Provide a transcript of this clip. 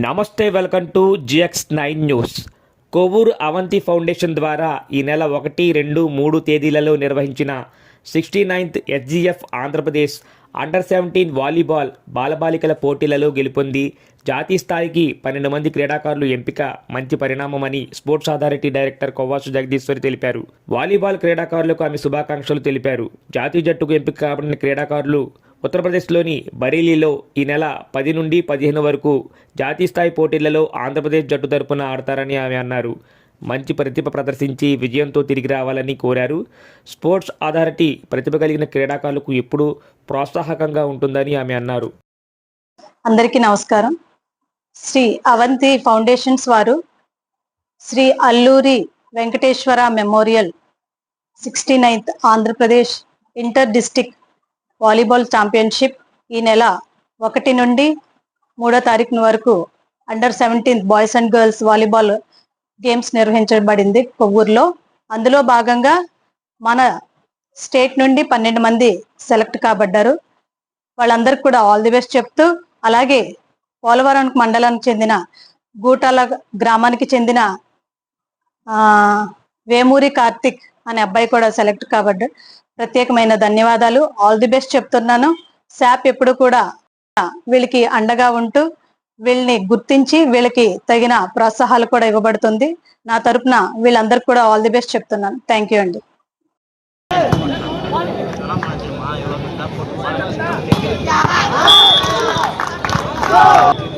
నమస్తే, welcome to GX9 news. Kovvuru Avanti foundation ద్వారా ఈ నెల 1, 2, 3 తేదీలలో నిర్వహించిన 69th SGF ఆంధ్రప్రదేశ్ అండర్-17 వాలీబాల్ బాలబాలికల పోటీలలో గెలుపొంది జాతీయ స్థాయికి 12 మంది క్రీడాకారులు ఎంపిక మంచి పరిణామమని sports authority director Kovvasu Jagadeeswari తెలిపారు. వాలీబాల్ క్రీడాకారులకు ఆమె శుభాకాంక్షలు తెలిపారు. జాతీయ జట్టుకు ఎంపిక కాబడిన క్రీడాకారులు ఉత్తరప్రదేశ్లోని బరేలీలో ఈ నెల 10 నుండి 15 వరకు జాతీయ స్థాయి పోటీలలో ఆంధ్రప్రదేశ్ జట్టు తరపున ఆడతారని ఆమె అన్నారు. మంచి ప్రతిభ ప్రదర్శించి విజయంతో తిరిగి రావాలని కోరారు. స్పోర్ట్స్ అథారిటీ ప్రతిభ కలిగిన క్రీడాకారులకు ఎప్పుడూ ప్రోత్సాహకంగా ఉంటుందని ఆమె అన్నారు. అందరికీ నమస్కారం. శ్రీ అవంతి ఫౌండేషన్స్ వారు Shri Alluri Venkateswara memorial 69th Andhra Pradesh inter district volleyball championship ఈ నెల 1 నుండి 3వ తారీఖు వరకు అండర్-17 boys and girls volleyball games నిర్వహించబడింది కొవ్వూరులో. అందులో భాగంగా మన స్టేట్ నుండి 12 మంది సెలెక్ట్ కాబడ్డారు. వాళ్ళందరికీ కూడా ఆల్ ది బెస్ట్ చెప్తూ, అలాగే పోలవరం మండలానికి చెందిన గూటాల గ్రామానికి చెందిన వేమూరి కార్తిక్ అనే అబ్బాయి కూడా సెలెక్ట్ కాబడ్డాడు. ప్రత్యేకమైన ధన్యవాదాలు, ఆల్ ది బెస్ట్ చెప్తున్నాను. శాప్ ఎప్పుడు కూడా వీళ్ళకి అండగా ఉంటూ వీళ్ళని గుర్తించి వీళ్ళకి తగిన ప్రోత్సాహాలు కూడా ఇవ్వబడుతుంది. నా తరపున వీళ్ళందరికీ కూడా ఆల్ ది బెస్ట్ చెప్తున్నాను. థ్యాంక్ యూ అండి. Oh!